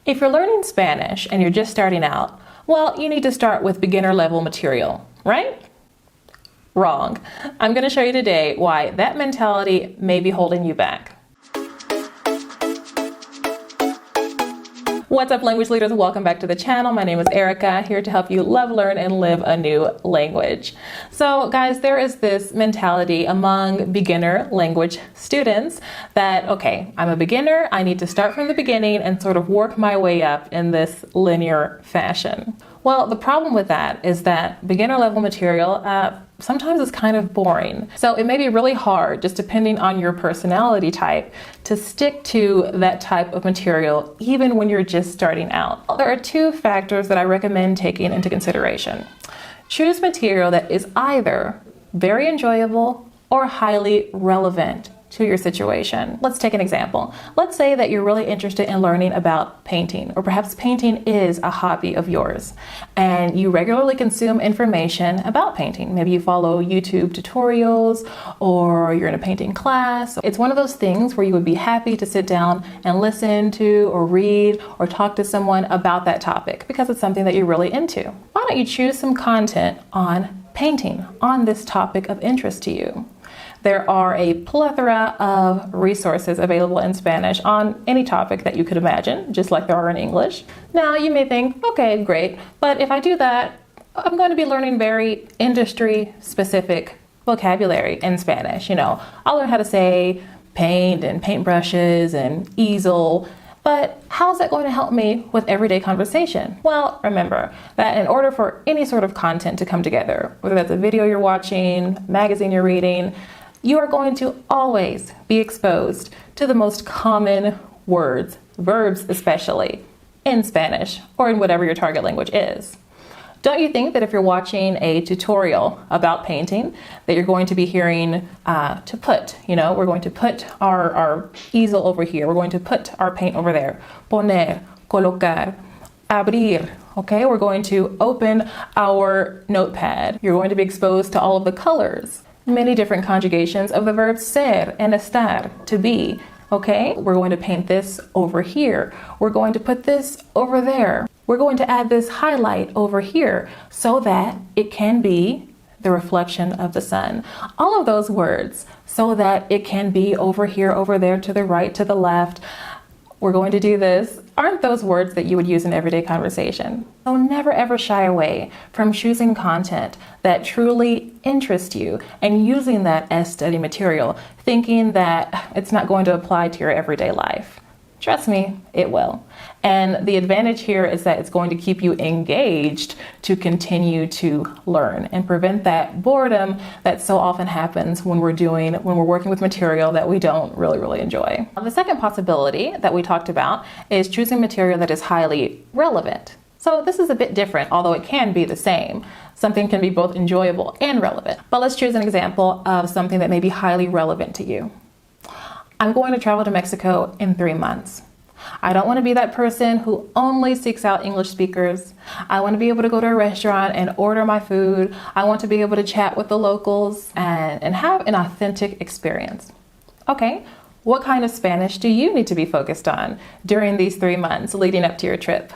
If you're learning Spanish and you're just starting out, well, you need to start with beginner level material, right? Wrong. I'm going to show you today why that mentality may be holding you back. What's up, language leaders? Welcome back to the channel. My name is Erica, here to help you love, learn, and live a new language. So guys, there is this mentality among beginner language students that, okay, I'm a beginner, I need to start from the beginning and sort of work my way up in this linear fashion. Well, the problem with that is that beginner level material sometimes it's kind of boring. So it may be really hard, just depending on your personality type, to stick to that type of material even when you're just starting out. There are two factors that I recommend taking into consideration. Choose material that is either very enjoyable or highly relevant to your situation. Let's take an example. Let's say that you're really interested in learning about painting, or perhaps painting is a hobby of yours, and you regularly consume information about painting. Maybe you follow YouTube tutorials, or you're in a painting class. It's one of those things where you would be happy to sit down and listen to, or read, or talk to someone about that topic because it's something that you're really into. Why don't you choose some content on painting, on this topic of interest to you? There are a plethora of resources available in Spanish on any topic that you could imagine, just like there are in English. Now, you may think, okay, great, but if I do that, I'm going to be learning very industry-specific vocabulary in Spanish. You know, I'll learn how to say paint and paintbrushes and easel, but how's that going to help me with everyday conversation? Well, remember that in order for any sort of content to come together, whether that's a video you're watching, magazine you're reading, you are going to always be exposed to the most common words, verbs especially, in Spanish or in whatever your target language is. Don't you think that if you're watching a tutorial about painting that you're going to be hearing to put, we're going to put our easel over here, we're going to put our paint over there, poner, colocar, abrir, okay? We're going to open our notepad. You're going to be exposed to all of the colors, many different conjugations of the verbs ser and estar, to be, okay? We're going to paint this over here. We're going to put this over there. We're going to add this highlight over here so that it can be the reflection of the sun. All of those words, so that it can be over here, over there, to the right, to the left. We're going to do this. Aren't those words that you would use in everyday conversation? So never ever shy away from choosing content that truly interests you and using that as study material, thinking that it's not going to apply to your everyday life. Trust me, it will. And the advantage here is that it's going to keep you engaged to continue to learn and prevent that boredom that so often happens when we're working with material that we don't really enjoy. The second possibility that we talked about is choosing material that is highly relevant. So this is a bit different, although it can be the same. Something can be both enjoyable and relevant. But let's choose an example of something that may be highly relevant to you. I'm going to travel to Mexico in 3 months. I don't want to be that person who only seeks out English speakers. I want to be able to go to a restaurant and order my food. I want to be able to chat with the locals and have an authentic experience. Okay, what kind of Spanish do you need to be focused on during these 3 months leading up to your trip?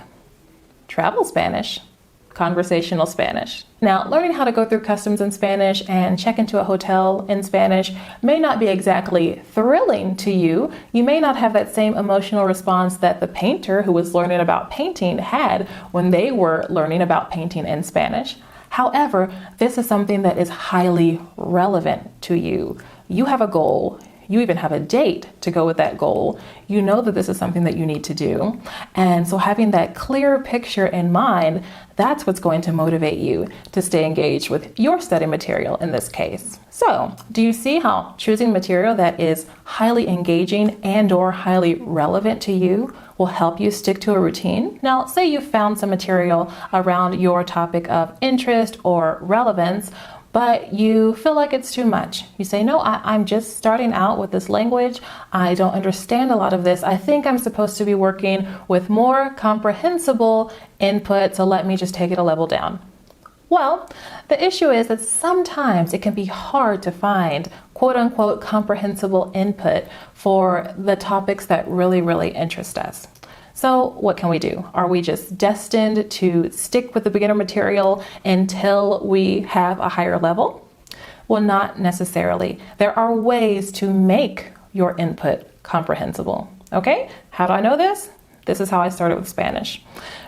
Travel Spanish. Conversational Spanish. Now, learning how to go through customs in Spanish and check into a hotel in Spanish may not be exactly thrilling to you. You may not have that same emotional response that the painter who was learning about painting had when they were learning about painting in Spanish. However, this is something that is highly relevant to you. You have a goal. You even have a date to go with that goal. You know that this is something that you need to do. And so having that clear picture in mind, that's what's going to motivate you to stay engaged with your study material in this case. So, do you see how choosing material that is highly engaging and/or highly relevant to you will help you stick to a routine? Now, say you found some material around your topic of interest or relevance, but you feel like it's too much. You say, no, I'm just starting out with this language. I don't understand a lot of this. I think I'm supposed to be working with more comprehensible input, so let me just take it a level down. Well, the issue is that sometimes it can be hard to find quote unquote comprehensible input for the topics that really interest us. So what can we do? Are we just destined to stick with the beginner material until we have a higher level? Well, not necessarily. There are ways to make your input comprehensible. Okay, how do I know this? This is how I started with Spanish.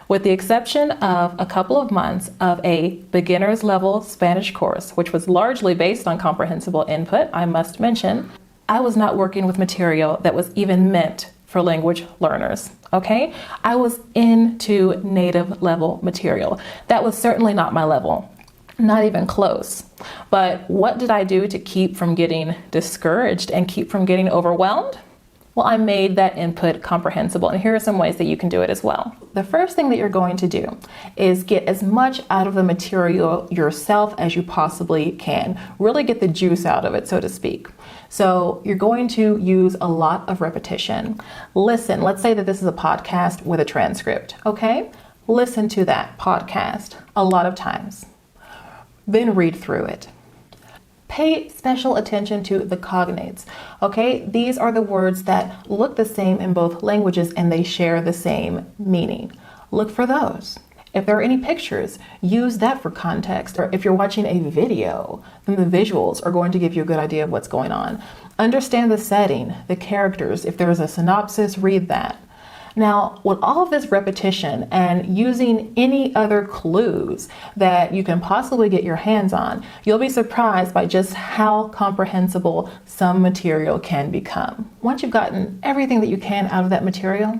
With the exception of a couple of months of a beginner's level Spanish course, which was largely based on comprehensible input, I must mention, I was not working with material that was even meant for language learners, okay? I was into native level material. That was certainly not my level, not even close. But what did I do to keep from getting discouraged and keep from getting overwhelmed? Well, I made that input comprehensible, and here are some ways that you can do it as well. The first thing that you're going to do is get as much out of the material yourself as you possibly can. Really get the juice out of it, so to speak. So you're going to use a lot of repetition. Listen, let's say that this is a podcast with a transcript, okay? Listen to that podcast a lot of times. Then read through it. Pay special attention to the cognates, okay? These are the words that look the same in both languages and they share the same meaning. Look for those. If there are any pictures, use that for context. Or if you're watching a video, then the visuals are going to give you a good idea of what's going on. Understand the setting, the characters. If there is a synopsis, read that. Now, with all of this repetition and using any other clues that you can possibly get your hands on, you'll be surprised by just how comprehensible some material can become. Once you've gotten everything that you can out of that material,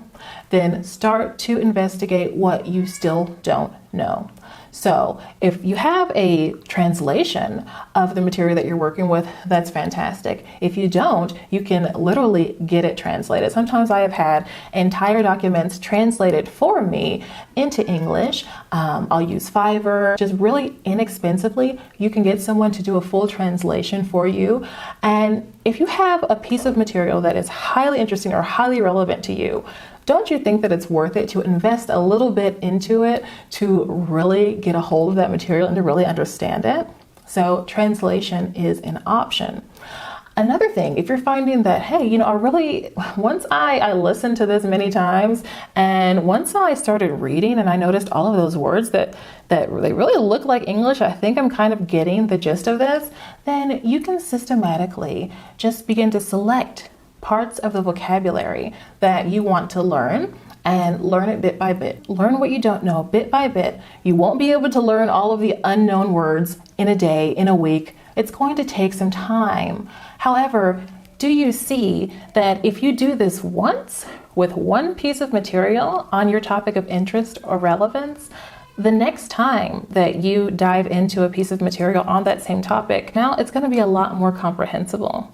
then start to investigate what you still don't know. So if you have a translation of the material that you're working with, that's fantastic. If you don't, you can literally get it translated. Sometimes I have had entire documents translated for me into English. I'll use Fiverr. Just really inexpensively, you can get someone to do a full translation for you. And if you have a piece of material that is highly interesting or highly relevant to you, don't you think that it's worth it to invest a little bit into it to really get a hold of that material and to really understand it? So translation is an option. Another thing, if you're finding that, hey, once I listened to this many times and once I started reading and I noticed all of those words that they really look like English, I think I'm kind of getting the gist of this, then you can systematically just begin to select parts of the vocabulary that you want to learn and learn it bit by bit. Learn what you don't know bit by bit. You won't be able to learn all of the unknown words in a day, in a week. It's going to take some time. However, do you see that if you do this once with one piece of material on your topic of interest or relevance, the next time that you dive into a piece of material on that same topic, now it's going to be a lot more comprehensible.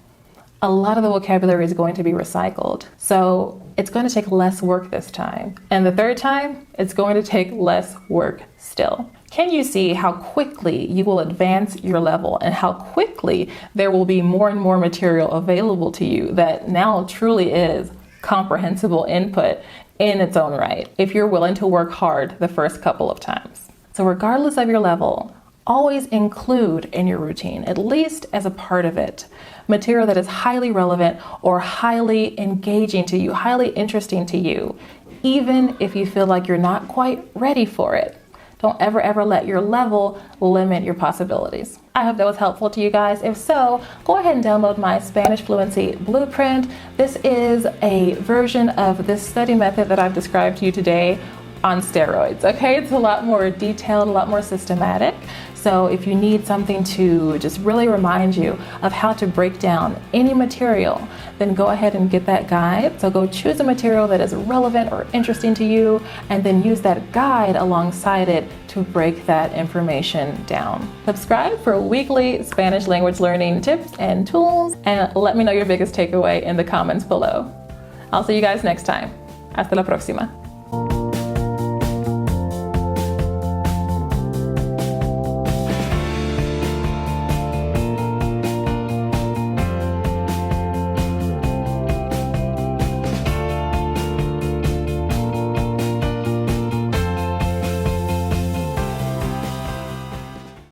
A lot of the vocabulary is going to be recycled. So it's going to take less work this time. And the third time, it's going to take less work still. Can you see how quickly you will advance your level and how quickly there will be more and more material available to you that now truly is comprehensible input in its own right, if you're willing to work hard the first couple of times? So regardless of your level, always include in your routine, at least as a part of it, material that is highly relevant or highly engaging to you, highly interesting to you, even if you feel like you're not quite ready for it. Don't ever let your level limit your possibilities. I hope that was helpful to you guys. If so, go ahead and download my Spanish Fluency Blueprint. This is a version of this study method that I've described to you today on steroids, okay? It's a lot more detailed, a lot more systematic. So if you need something to just really remind you of how to break down any material, then go ahead and get that guide. So go choose a material that is relevant or interesting to you, and then use that guide alongside it to break that information down. Subscribe for weekly Spanish language learning tips and tools, and let me know your biggest takeaway in the comments below. I'll see you guys next time. Hasta la próxima.